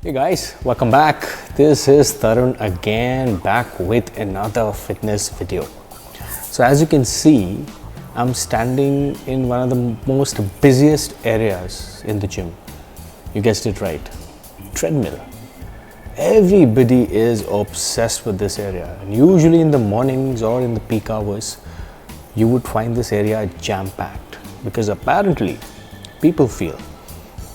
Hey guys, welcome back. This is Tarun again, back with another fitness video. So as you can see, I'm standing in one of the most busiest areas in the gym. You guessed it right, treadmill. Everybody is obsessed with this area, and usually in the mornings or in the peak hours, you would find this area jam-packed because apparently people feel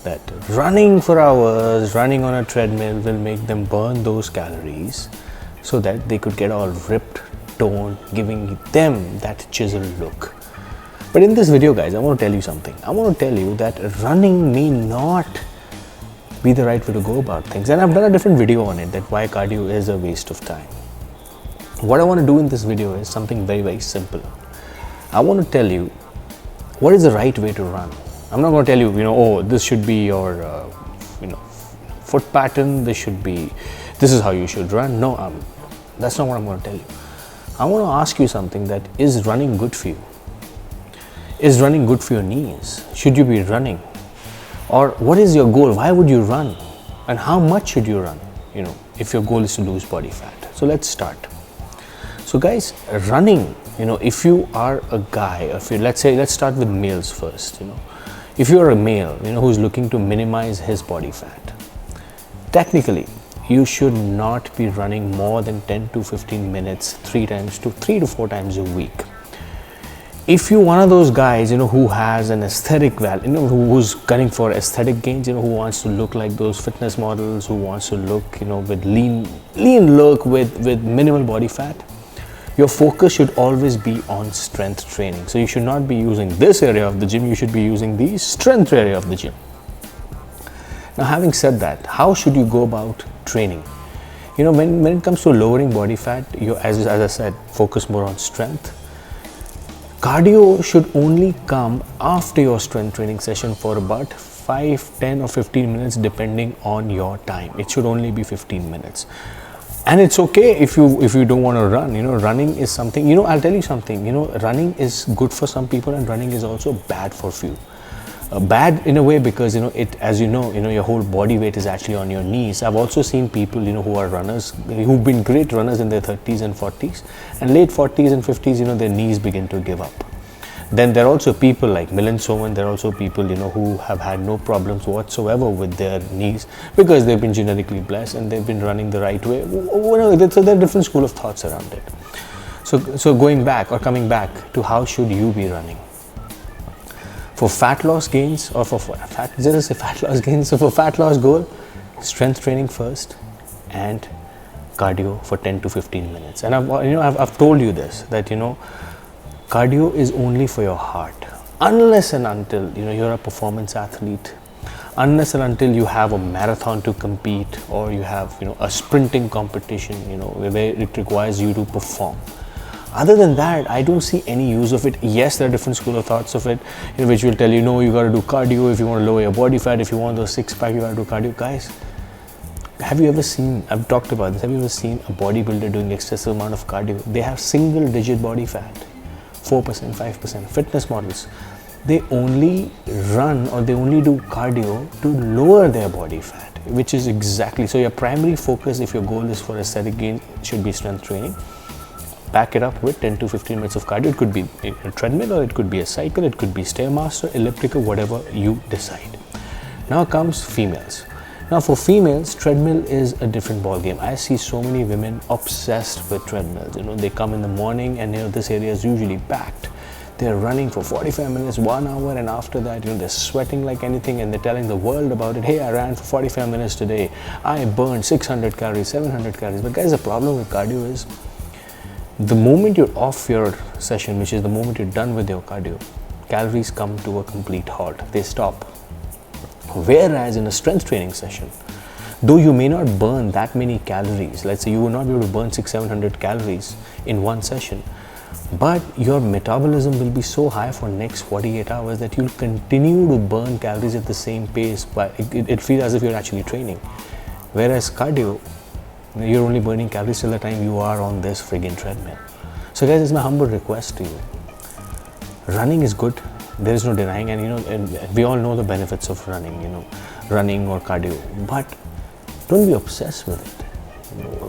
that running for hours, running on a treadmill will make them burn those calories so that they could get all ripped, toned, giving them that chiseled look. But in this video guys, I want to tell you something. I want to tell you that running may not be the right way to go about things, and I've done a different video on it, that why cardio is a waste of time. What I want to do in this video is something very, very simple. I want to tell you what is the right way to run. I'm not going to tell you, oh, this should be your, foot pattern. This is how you should run. No, that's not what I'm going to tell you. I want to ask you something: that is running good for you? Is running good for your knees? Should you be running? Or what is your goal? Why would you run? And how much should you run? If your goal is to lose body fat. So let's start. So guys, running, if you are a guy, let's start with males first. If you're a male, who's looking to minimize his body fat, technically, you should not be running more than 10 to 15 minutes, 3 to 4 times a week. If you're one of those guys, who has an aesthetic value, who's gunning for aesthetic gains, who wants to look like those fitness models, who wants to look, with lean look with minimal body fat, your focus should always be on strength training. So you should not be using this area of the gym, you should be using the strength area of the gym. Now, having said that, how should you go about training? When it comes to lowering body fat, as I said, focus more on strength. Cardio should only come after your strength training session for about 5, 10 or 15 minutes depending on your time. It should only be 15 minutes. And it's okay if you don't want to run. Running is something, I'll tell you something, running is good for some people and running is also bad for few. Bad in a way because, as your whole body weight is actually on your knees. I've also seen people, who are runners, who've been great runners in their 30s and 40s, and late 40s and 50s, their knees begin to give up. Then there are also people like Milind Soman. There are also people, who have had no problems whatsoever with their knees because they've been genetically blessed and they've been running the right way. So there are different school of thoughts around it. So going back or coming back to how should you be running? For fat loss gains or for fat loss gains. So for fat loss goal, strength training first and cardio for 10 to 15 minutes. And I've told you this, that cardio is only for your heart, unless and until you're a performance athlete, unless and until you have a marathon to compete, or you have a sprinting competition where it requires you to perform. Other than that, I don't see any use of it. Yes, there are different school of thoughts of it, which will tell you, no, you got to do cardio if you want to lower your body fat. If you want those 6-pack, you got to do cardio. Guys, have you ever seen, I've talked about this, have you ever seen a bodybuilder doing excessive amount of cardio? They have single digit body fat, 4%, 5%. Fitness models, they only run or they only do cardio to lower their body fat, which is exactly, so your primary focus, if your goal is for aesthetic gain, should be strength training. Back it up with 10 to 15 minutes of cardio. It could be a treadmill, or it could be a cycle, it could be Stairmaster, elliptical, whatever you decide. Now comes females. Now for females, treadmill is a different ball game. I see so many women obsessed with treadmills. They come in the morning and this area is usually packed. They're running for 45 minutes, 1 hour, and after that, they're sweating like anything and they're telling the world about it. Hey, I ran for 45 minutes today. I burned 600 calories, 700 calories. But guys, the problem with cardio is the moment you're off your session, which is the moment you're done with your cardio, calories come to a complete halt. They stop. Whereas in a strength training session, though you may not burn that many calories, let's say you will not be able to burn 600-700 calories in one session, but your metabolism will be so high for next 48 hours that you'll continue to burn calories at the same pace, but it feels as if you're actually training. Whereas cardio, you're only burning calories till the time you are on this friggin' treadmill. So guys, it's my humble request to you. Running is good. There is no denying, and and we all know the benefits of running, running or cardio. But Don't be obsessed with it.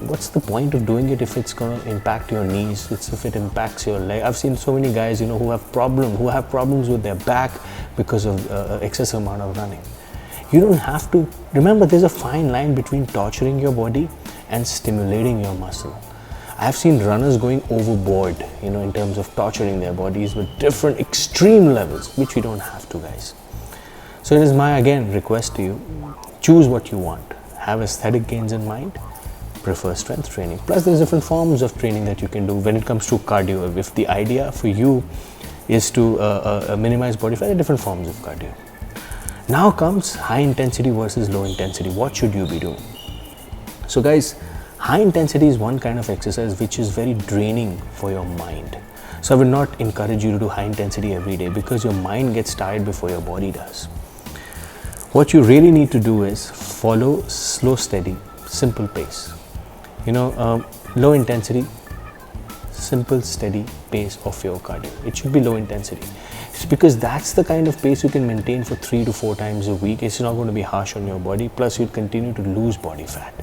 What's the point of doing it if it's going to impact your knees, if it impacts your leg? I've seen so many guys, who have problems with their back because of excessive amount of running. You don't have to. Remember, there's a fine line between torturing your body and stimulating your muscle. I've seen runners going overboard, in terms of torturing their bodies with different extreme levels, which we don't have to, guys. So it is my, again, request to you, choose what you want. Have aesthetic gains in mind, prefer strength training. Plus there's different forms of training that you can do when it comes to cardio. If the idea for you is to minimize body fat, there are different forms of cardio. Now comes high intensity versus low intensity. What should you be doing? So guys, high intensity is one kind of exercise which is very draining for your mind. So I would not encourage you to do high intensity every day because your mind gets tired before your body does. What you really need to do is follow slow, steady, simple pace. Low intensity, simple, steady pace of your cardio. It should be low intensity. It's because that's the kind of pace you can maintain for 3 to 4 times a week. It's not going to be harsh on your body. Plus, you'll continue to lose body fat.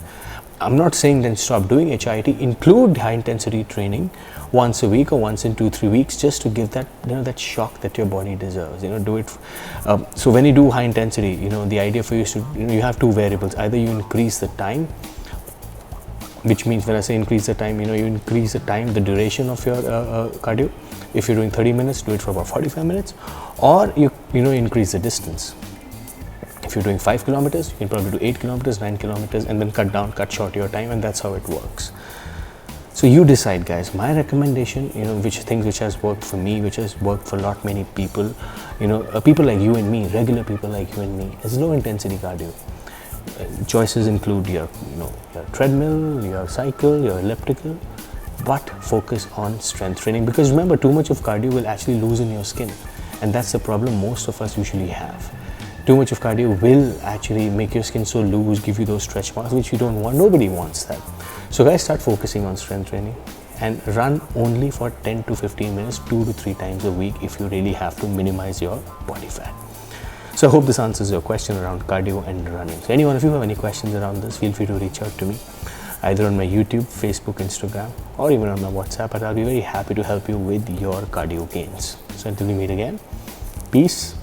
I'm not saying then stop doing HIIT. Include high intensity training once a week or once in 2-3 weeks, just to give that that shock that your body deserves. Do it. So when you do high intensity, the idea for you is to you have two variables. Either you increase the time, which means when I say increase the time, you increase the time, the duration of your cardio. If you're doing 30 minutes, do it for about 45 minutes, or you increase the distance. If you're doing 5 kilometers, you can probably do 8 kilometers, 9 kilometers, and then cut short your time, and that's how it works. So you decide, guys. My recommendation, which has worked for me, which has worked for many people, people like you and me, regular people like you and me, is low intensity cardio. Choices include your treadmill, your cycle, your elliptical, but focus on strength training, because remember, too much of cardio will actually loosen your skin, and that's the problem most of us usually have. Too much of cardio will actually make your skin so loose, give you those stretch marks, which you don't want. Nobody wants that. So guys, start focusing on strength training and run only for 10 to 15 minutes, 2 to 3 times a week if you really have to minimize your body fat. So I hope this answers your question around cardio and running. So anyone, if you have any questions around this, feel free to reach out to me, either on my YouTube, Facebook, Instagram, or even on my WhatsApp, and I'll be very happy to help you with your cardio gains. So until we meet again, peace.